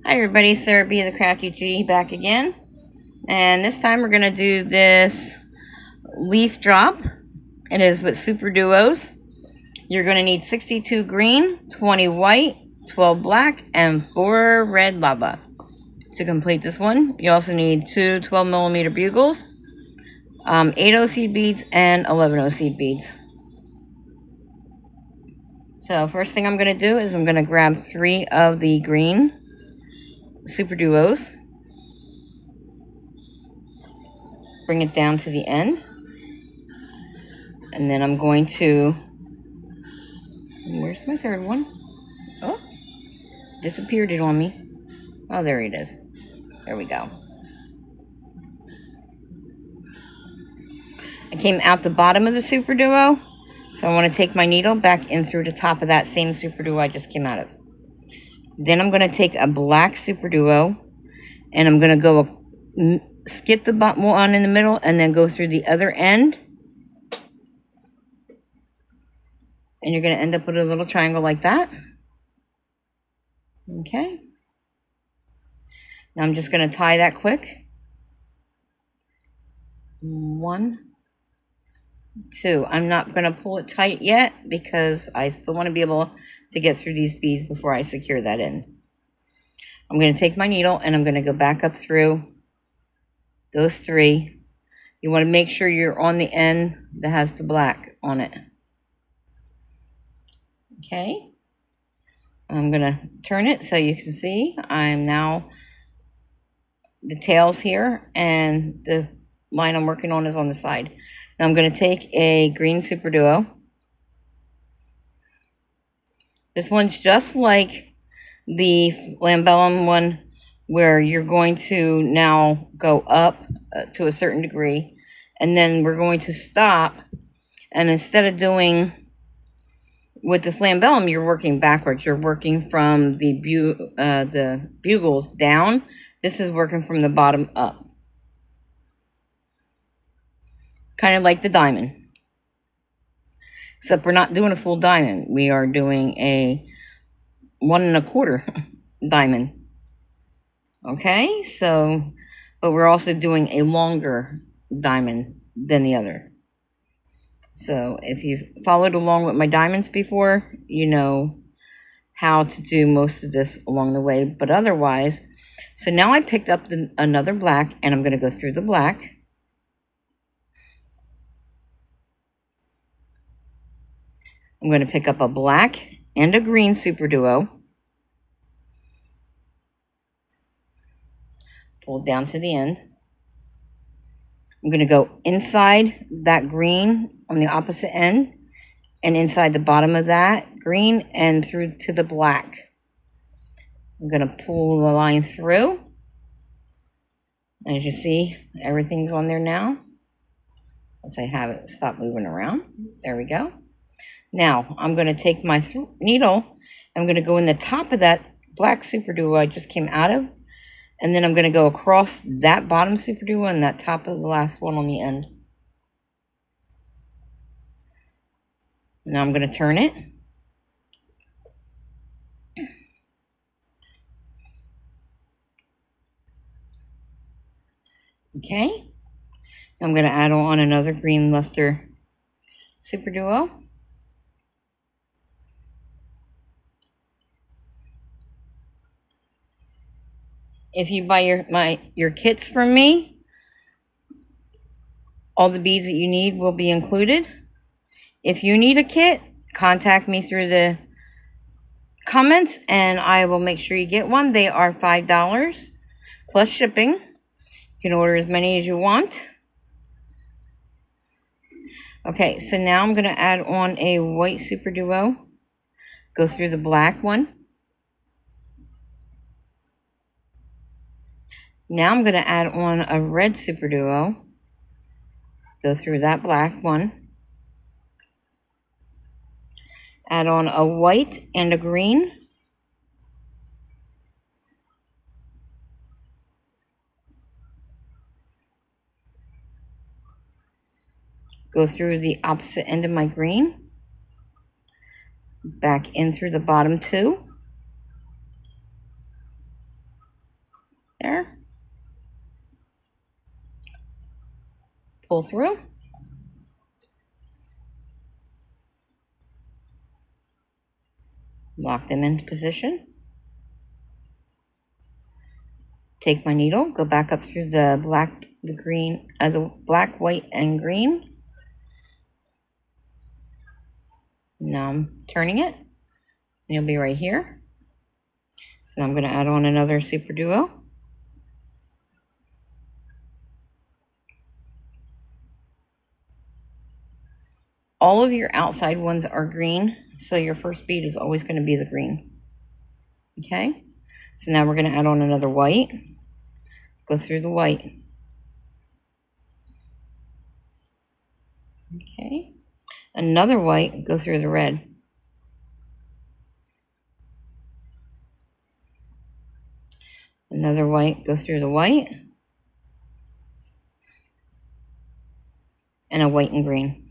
Hi everybody, Sarah B. the Crafty G back again. And this time we're going to do this leaf drop. It is with Superduos. You're going to need 62 green, 20 white, 12 black, and 4 red lava to complete this one. You also need 2 12mm bugles, 8 seed beads, and 11 seed beads. So first thing I'm going to do is I'm going to grab 3 of the green Superduos. Bring it down to the end, and then I'm going to, where's my third one? Oh, disappeared it on me. Oh, there it is. There we go. I came out the bottom of the Superduo, so I want to take my needle back in through the top of that same Superduo I just came out of. Then I'm going to take a black Superduo, and I'm going to go skip the one in the middle and then go through the other end. And you're going to end up with a little triangle like that. Okay. Now I'm just going to tie that quick. 1, 2. I'm not going to pull it tight yet because I still want to be able to get through these beads before I secure that end. I'm going to take my needle and I'm going to go back up through those 3. You want to make sure you're on the end that has the black on it. Okay. I'm going to turn it so you can see I'm now the tails here and the line I'm working on is on the side. Now I'm going to take a green Superduo. This one's just like the lambellum one where you're going to now go up to a certain degree, and then we're going to stop, and instead of doing with the flambellum, you're working backwards. You're working from the bugles down. This is working from the bottom up. Kind of like the diamond. Except we're not doing a full diamond. We are doing a 1 1/4 diamond. Okay, so, but we're also doing a longer diamond than the other. So if you've followed along with my diamonds before, you know how to do most of this along the way. But otherwise, so now I picked up another black, and I'm going to go through the black. I'm going to pick up a black and a green Superduo. Pull it down to the end. I'm going to go inside that green on the opposite end and inside the bottom of that green and through to the black. I'm going to pull the line through. As you see, everything's on there now. Once I have it stop moving around. There we go. Now, I'm going to take my needle. I'm going to go in the top of that black Superduo I just came out of. And then I'm going to go across that bottom Superduo and that top of the last one on the end. Now I'm going to turn it. Okay. I'm going to add on another green luster Superduo. If you buy your kits from me, all the beads that you need will be included. If you need a kit, contact me through the comments and I will make sure you get one. They are $5 plus shipping. You can order as many as you want. Okay, so now I'm going to add on a white Superduo. Go through the black one. Now I'm going to add on a red Superduo. Go through that black one. Add on a white and a green. Go through the opposite end of my green. Back in through the bottom 2. pull through. Lock them into position. Take my needle, go back up through the black, the black, white, and green. Now I'm turning it, and you'll be right here. So I'm going to add on another Superduo. All of your outside ones are green, so your first bead is always going to be the green. Okay, so now we're going to add on another white. Go through the white. Okay, another white, go through the red. Another white, go through the white. And a white and green.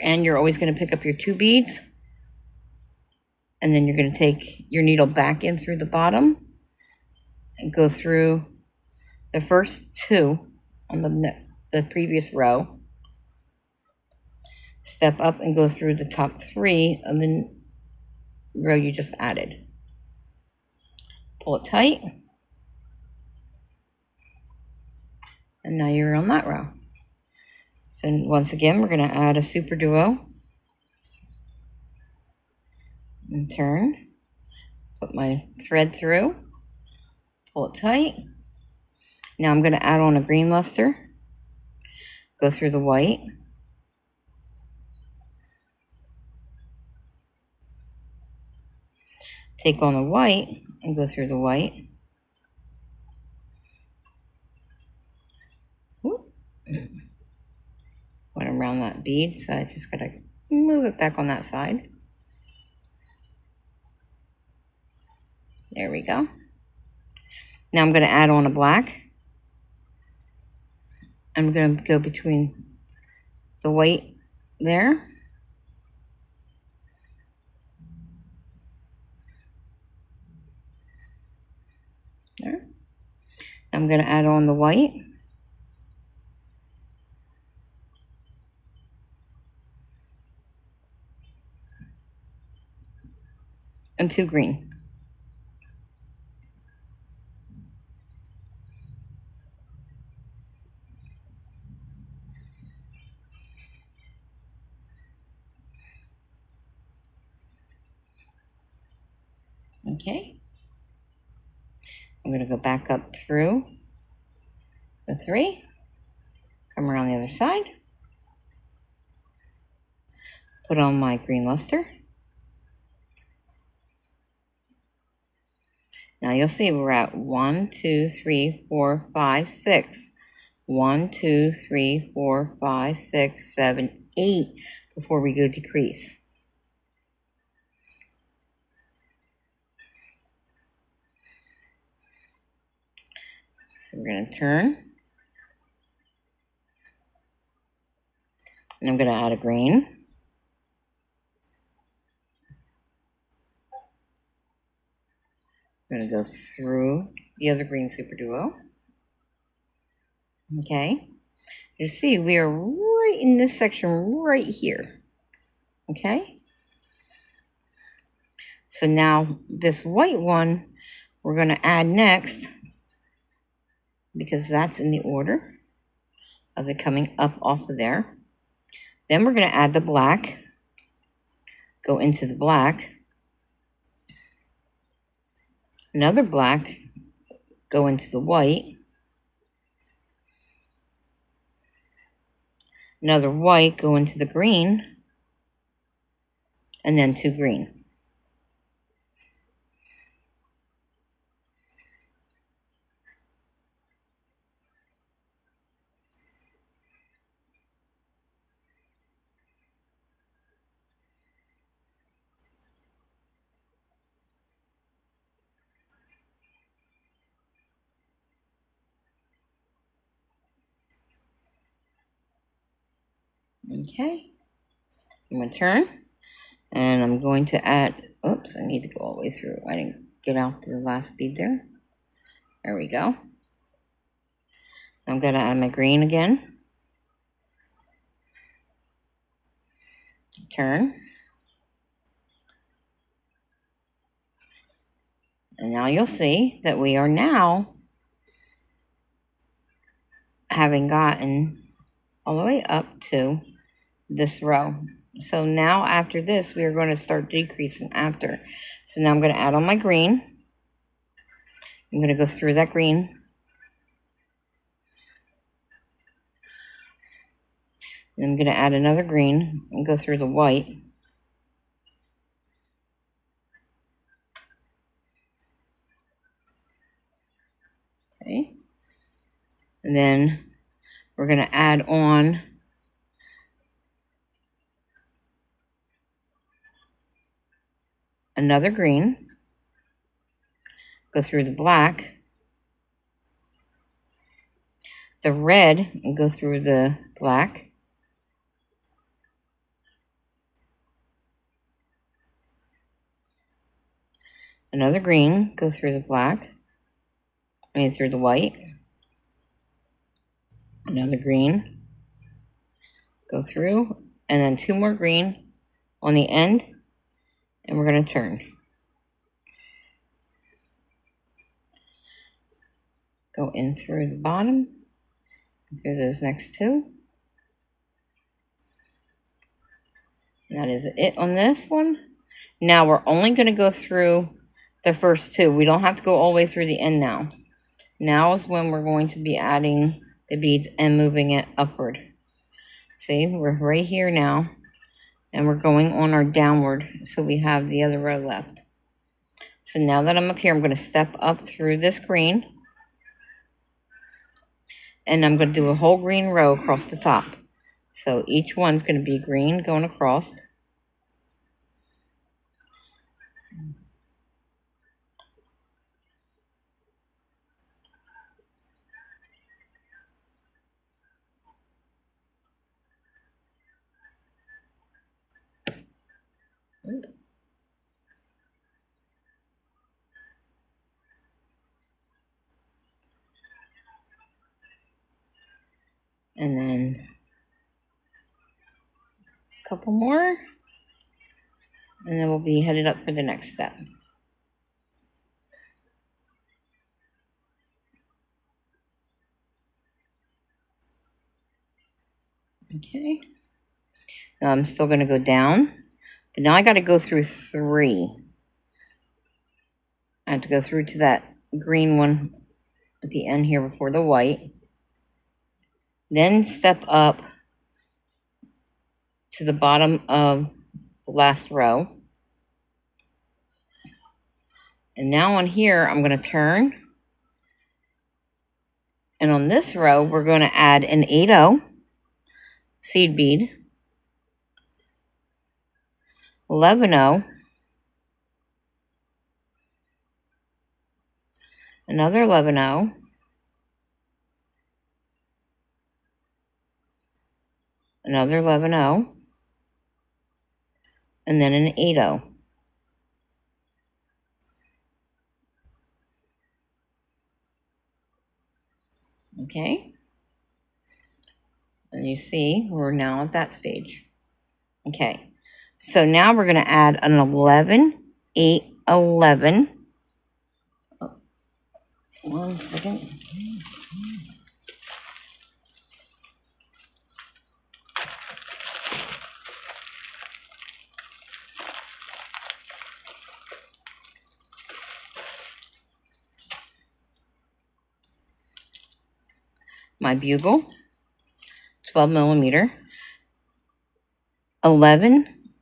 You're always going to pick up your 2 beads, and then you're going to take your needle back in through the bottom and go through the first 2 on the previous row. Step up and go through the top 3 of the row you just added. Pull it tight, and now you're on that row. So once again, we're going to add a Superduo and turn, put my thread through, pull it tight. Now I'm going to add on a green luster, go through the white, take on the white and go through the white. Went around that bead, so I just gotta move it back on that side. There we go. Now I'm going to add on a black. I'm going to go between the white there. There. I'm going to add on the white. And 2 green. Okay. I'm going to go back up through the 3, come around the other side, put on my green luster. Now you'll see we're at 1, 2, 3, 4, 5, 6. 1, 2, 3, 4, 5, 6, 7, 8 before we go decrease. So we're going to turn. And I'm going to add a green. I'm going to go through the other green Superduo. Okay. You see, we are right in this section right here. Okay. So now this white one we're going to add next, because that's in the order of it coming up off of there. Then we're going to add the black, go into the black, another black, go into the white, another white, go into the green, and then 2 green. Okay, I'm going to turn, and I'm going to add, oops, I need to go all the way through. I didn't get out to the last bead there. There we go. I'm going to add my green again. Turn. And now you'll see that we are now having gotten all the way up to this row. So now after this, we are going to start decreasing after. So now I'm going to add on my green. I'm going to go through that green. And I'm going to add another green and go through the white. Okay. And then we're going to add on another green, go through the black, the red, and go through the black, another green, go through the black, through the white, another green, go through, and then two more green on the end, and we're going to turn. Go in through the bottom, through those next two. And that is it on this one. Now we're only going to go through the first two. We don't have to go all the way through the end now. Now is when we're going to be adding the beads and moving it upward. See, we're right here now, and we're going on our downward, so we have the other row left. So now that I'm up here, I'm going to step up through this green, and I'm going to do a whole green row across the top. So each one's going to be green going across. And then a couple more, and then we'll be headed up for the next step. Okay. Now I'm still going to go down, but now I got to go through three. I have to go through to that green one at the end here before the white. Then step up to the bottom of the last row. And now on here, I'm going to turn. And on this row, we're going to add an 8-0 seed bead, 11-0, another 11-0, another 11-0, and then an 8-0. Okay, and you see we're now at that stage. Okay, so now we're going to add an 11, 8, 11. Oh, 1 second. My bugle, 12 millimeter, 11,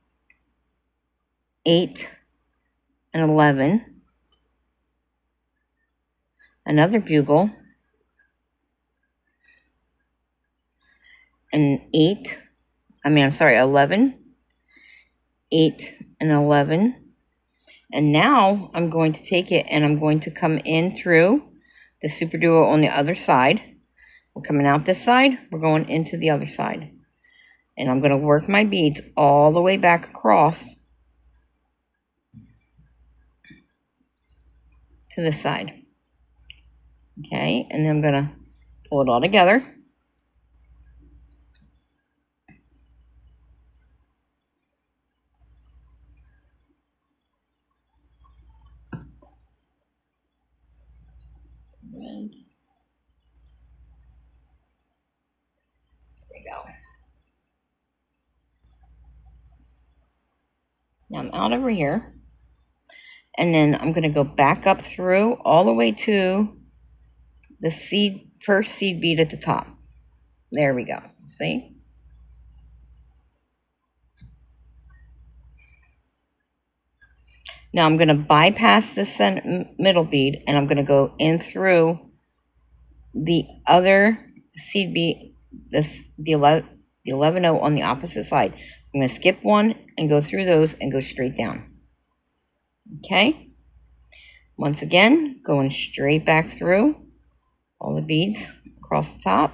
8, and 11, another bugle, an 11, 8, and 11. And now I'm going to take it and I'm going to come in through the Superduo on the other side. We're coming out this side, we're going into the other side. And I'm going to work my beads all the way back across to this side. Okay, and then I'm going to pull it all together. And there we go. Now I'm out over here. And then I'm going to go back up through all the way to the first seed bead at the top. There we go. See? Now I'm going to bypass this middle bead, and I'm going to go in through the other seed bead, the 11-0 on the opposite side. I'm going to skip one and go through those and go straight down. Okay? Once again, going straight back through all the beads across the top.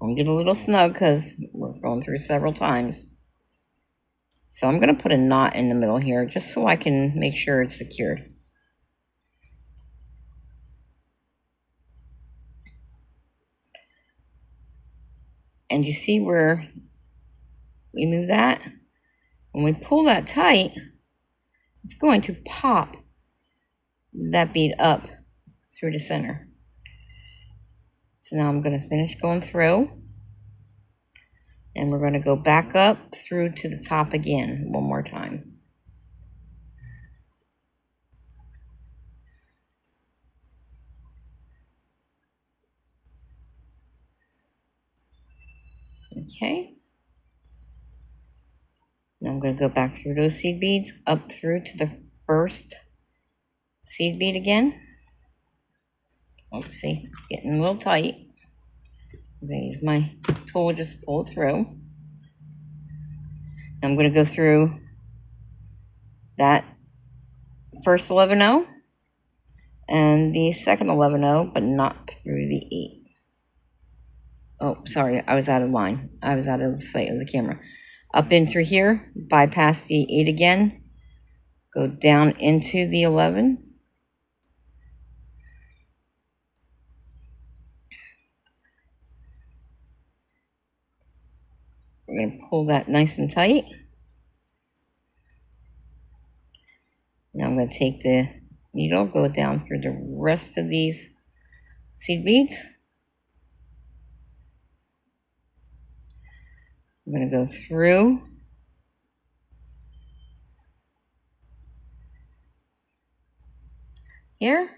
I'm going to get a little snug because we're going through several times. So I'm going to put a knot in the middle here just so I can make sure it's secured. And you see where we move that? When we pull that tight, it's going to pop that bead up through the center. So now I'm going to finish going through. And we're going to go back up through to the top again one more time. Okay. Now I'm going to go back through those seed beads, up through to the first seed bead again. Oopsie, it's getting a little tight. I'm going to use my tool, just pull it through. I'm going to go through that first 11-0 and the second 11-0, but not through the 8. Oh, sorry, I was out of line. I was out of the sight of the camera. Up in through here, bypass the 8 again, go down into the 11. We're going to pull that nice and tight. Now I'm going to take the needle, go down through the rest of these seed beads. I'm going to go through here.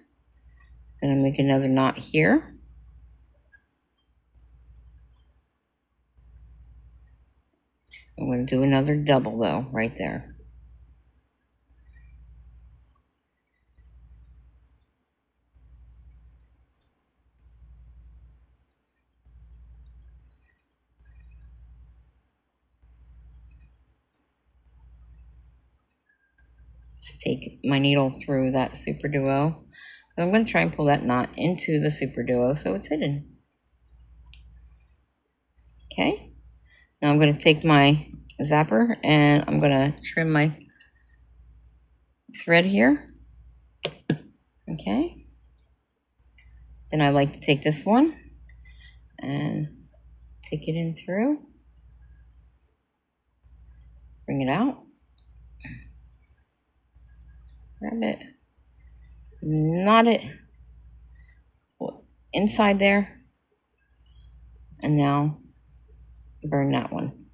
I'm going to make another knot here. I'm going to do another double though, right there. Just take my needle through that Superduo. I'm going to try and pull that knot into the Superduo so it's hidden. Okay. Now I'm going to take my zapper and I'm going to trim my thread here. Okay. Then I like to take this one and take it in through. Bring it out. Grab it. Knot it inside there. And now burn that one.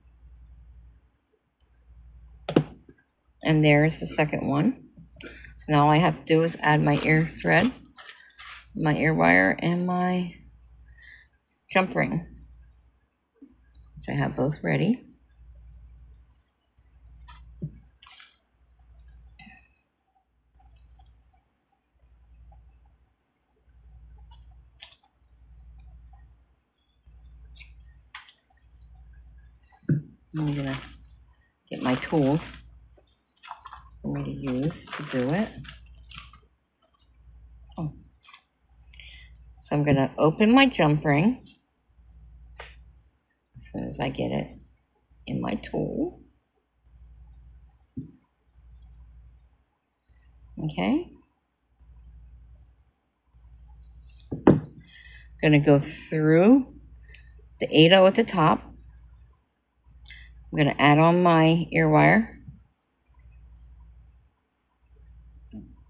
And there's the second one. So now all I have to do is add my ear thread, my ear wire, and my jump ring, which I have both ready. I'm gonna get my tools for me to use to do it. Oh. So I'm going to open my jump ring as soon as I get it in my tool. Okay. Going to go through the 8/0 at the top. I'm going to add on my ear wire.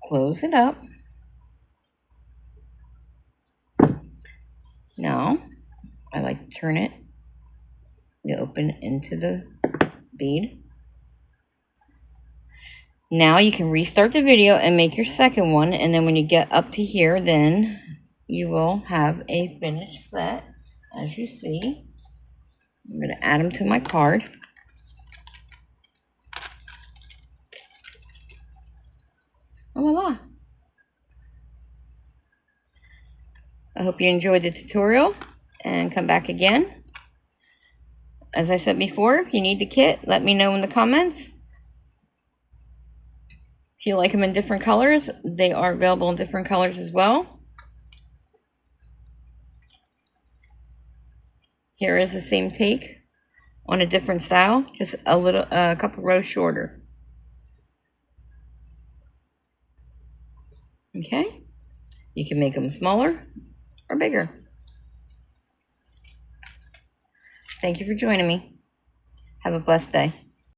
Close it up. Now, I like to turn it to open into the bead. Now you can restart the video and make your second one, and then when you get up to here, then you will have a finished set, as you see. I'm going to add them to my card. Oh, voila. I hope you enjoyed the tutorial and come back again. As I said before, if you need the kit, let me know in the comments. If you like them in different colors, they are available in different colors as well. Here is the same take on a different style, just a couple rows shorter. Okay, you can make them smaller or bigger. Thank you for joining me. Have a blessed day.